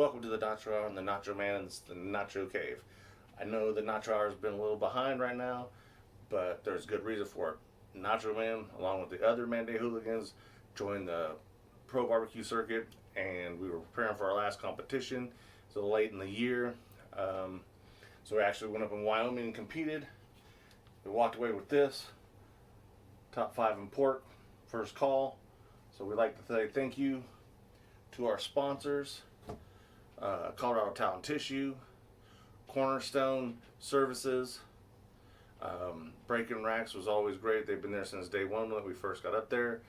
Welcome to the Nacho Hour and the Nacho Man and the Nacho Cave. I know the Nacho Hour has been a little behind right now, but there's good reason for it. Nacho Man, along with the other Man Day hooligans, joined the pro barbecue circuit, and we were preparing for our last competition. So late in the year, so we actually went up in Wyoming and competed. We walked away with this top 5 in pork, first call. So we'd like to say thank you to our sponsors, Colorado Talent Tissue, Cornerstone Services. Breaking Racks was always great. They've been there since day one when we first got up there.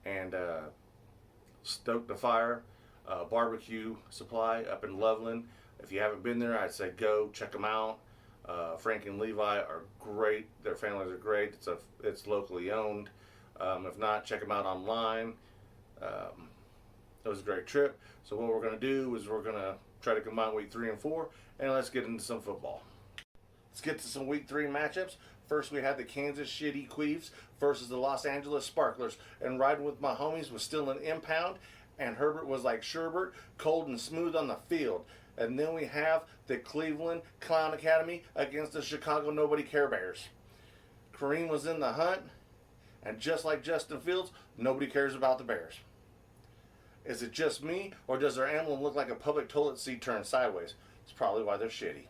And Stoke the Fire Barbecue Supply up in Loveland. If you haven't been there, I'd say go check them out. Frank and Levi are great. Their families are great. It's locally owned. If not, check them out online. It was a great trip. So what we're going to do is we're going to try to combine week 3 and 4, and let's get into some football. Let's get to some week 3 matchups. First, we had the Kansas City Queefs versus the Los Angeles Sparklers, and riding with my homies was still an impound, and Herbert was like sherbert, cold and smooth on the field. And then we have the Cleveland Clown Academy against the Chicago Nobody Care Bears. Kareem was in the hunt, and just like Justin Fields, nobody cares about the Bears. Is it just me, or does their emblem look like a public toilet seat turned sideways? It's probably why they're shitty.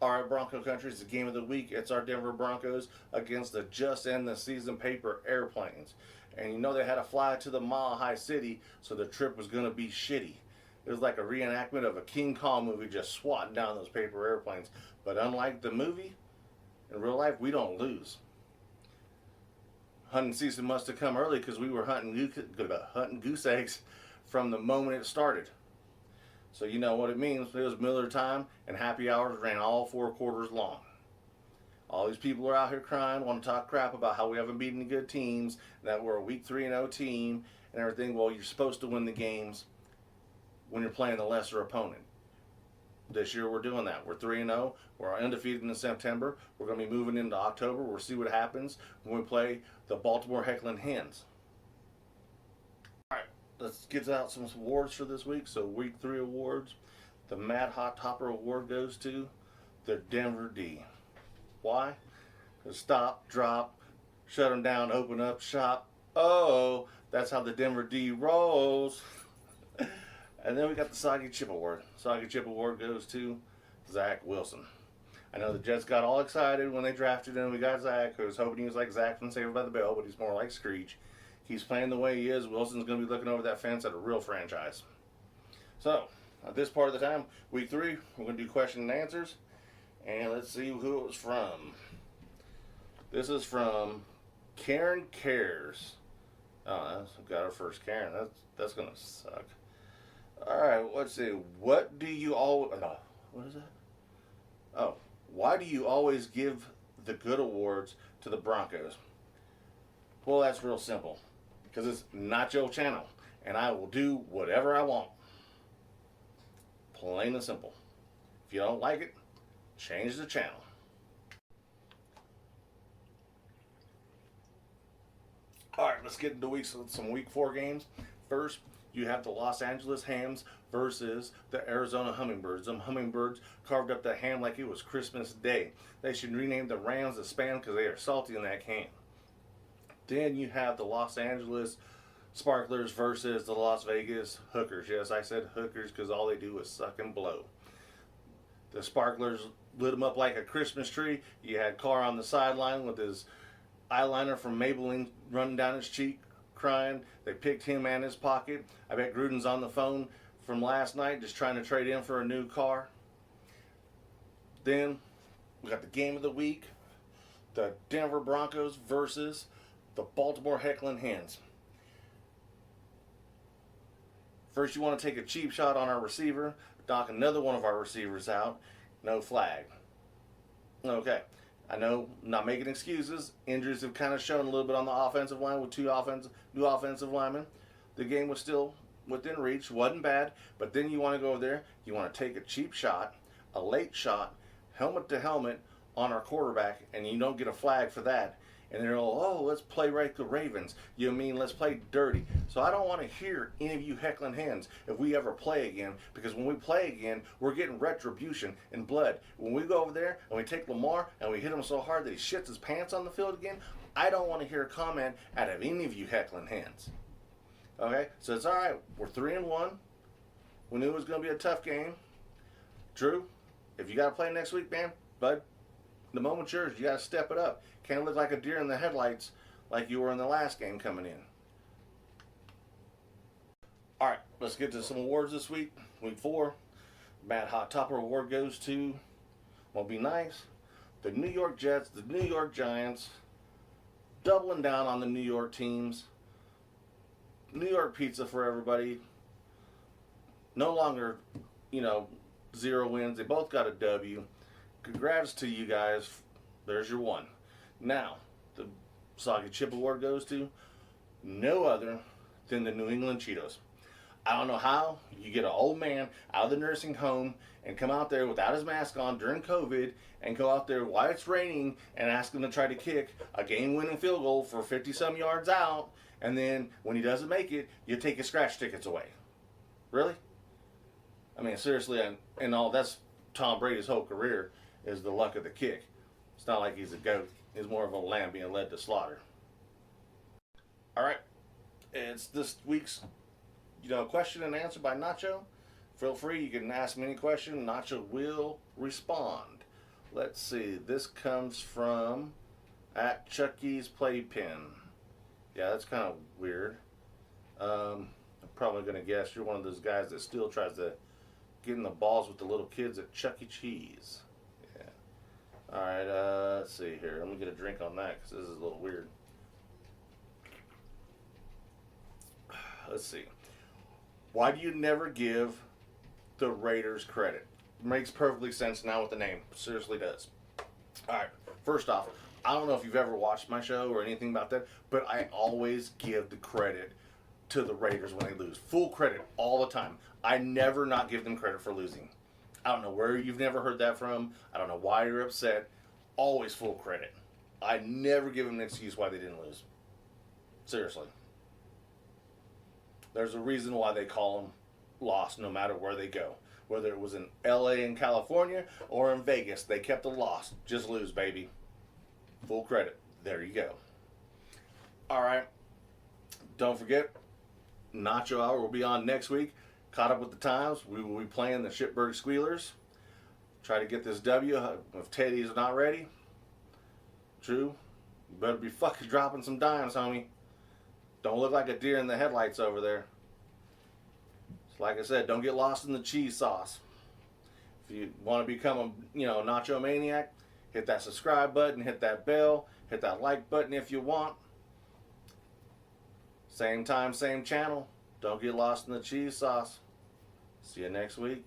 Alright, Bronco Country is the game of the week. It's our Denver Broncos against the just end the season paper Airplanes. And you know they had to fly to the Mile High City, so the trip was going to be shitty. It was like a reenactment of a King Kong movie, just swatting down those paper airplanes. But unlike the movie, in real life, we don't lose. Hunting season must have come early because we were hunting goose eggs from the moment it started. So you know what it means. It was Miller time, and happy hours ran all 4 quarters long. All these people are out here crying, want to talk crap about how we haven't beaten any good teams, that we're a week 3-0 team, and everything. Well, you're supposed to win the games when you're playing the lesser opponent. This year we're doing that. We're 3-0. We're undefeated in September. We're going to be moving into October. We'll see what happens when we play the Baltimore Heckling Hens. All right, let's get out some awards for this week. So week 3 awards. The Mad Hot Topper Award goes to the Denver D. Why? Because stop, drop, shut them down, open up shop. Oh, that's how the Denver D rolls. And then we got the Soggy Chip Award. Soggy Chip Award goes to Zach Wilson. I know the Jets got all excited when they drafted him. We got Zach. I was hoping he was like Zach from Saved by the Bell, but he's more like Screech. He's playing the way he is. Wilson's going to be looking over that fence at a real franchise. So, at this part of the time, week 3, we're going to do question and answers. And let's see who it was from. This is from Karen Cares. Oh, that's got our first Karen. That's going to suck. Alright, let's see. What do you all... what is that? Oh, why do you always give the good awards to the Broncos? Well, that's real simple. Because it's Nacho channel. And I will do whatever I want. Plain and simple. If you don't like it, change the channel. Alright, let's get into some week 4 games. First, you have the Los Angeles Hams versus the Arizona Hummingbirds. Them Hummingbirds carved up the ham like it was Christmas Day. They should rename the Rams the Spam because they are salty in that can. Then you have the Los Angeles Sparklers versus the Las Vegas Hookers. Yes, I said hookers because all they do is suck and blow. The Sparklers lit them up like a Christmas tree. You had Carr on the sideline with his eyeliner from Maybelline running down his cheek, crying. They picked him and his pocket. I bet Gruden's on the phone from last night just trying to trade in for a new car. Then we got the game of the week. The Denver Broncos versus the Baltimore Heckling Hens. First you want to take a cheap shot on our receiver. Knock another one of our receivers out. No flag. Okay. I know, not making excuses. Injuries have kind of shown a little bit on the offensive line with 2 new offensive linemen. The game was still within reach, wasn't bad, but then you want to go over there, you want to take a cheap shot, a late shot, helmet to helmet on our quarterback, and you don't get a flag for that. and they're all, oh, let's play like the Ravens. You mean let's play dirty. So I don't want to hear any of you heckling hens if we ever play again, because when we play again, we're getting retribution and blood. When we go over there and we take Lamar and we hit him so hard that he shits his pants on the field again, I don't want to hear a comment out of any of you heckling hens. Okay, so it's all right. We're 3-1. We knew it was going to be a tough game. Drew, if you got to play next week, man, bud, the moment's yours. You got to step it up. Can't look like a deer in the headlights like you were in the last game coming in. All right, let's get to some awards this week. Week 4, Mad Hot Topper Award goes to, won't be nice, the New York Jets, the New York Giants, doubling down on the New York teams. New York pizza for everybody. No longer, 0 wins. They both got a W. Congrats to you guys. There's your one. Now, the Soggy Chip Award goes to no other than the New England Cheetos. I don't know how you get an old man out of the nursing home and come out there without his mask on during COVID and go out there while it's raining and ask him to try to kick a game-winning field goal for 50-some yards out, and then when he doesn't make it, you take his scratch tickets away. Really? I mean, seriously, and all that's Tom Brady's whole career is the luck of the kick. It's not like he's a goat. He's more of a lamb being led to slaughter. All right. It's this week's, question and answer by Nacho. Feel free. You can ask me any question. Nacho will respond. Let's see. This comes from at Chucky's Playpen. Yeah, that's kind of weird. I'm probably going to guess you're one of those guys that still tries to get in the balls with the little kids at Chuck E. Cheese. Yeah. All right, let's see here. Let me get a drink on that because this is a little weird. Let's see. Why do you never give the Raiders credit? Makes perfectly sense now with the name. Seriously does. All right, first off, I don't know if you've ever watched my show or anything about that, but I always give the credit to the Raiders when they lose. Full credit all the time. I never not give them credit for losing. I don't know where you've never heard that from. I don't know why you're upset. Always full credit. I never give them an excuse why they didn't lose. Seriously. There's a reason why they call them lost no matter where they go. Whether it was in LA and California or in Vegas, they kept the loss. Just lose, baby. Full credit. There you go. All right. Don't forget, Nacho Hour will be on next week. Caught up with the times. We will be playing the Shipburg Squealers. Try to get this W if Teddy's not ready. True. You better be fucking dropping some dimes, homie. Don't look like a deer in the headlights over there. Like I said, don't get lost in the cheese sauce. If you want to become a Nacho Maniac, hit that subscribe button, hit that bell, hit that like button if you want. Same time, same channel. Don't get lost in the cheese sauce. See you next week.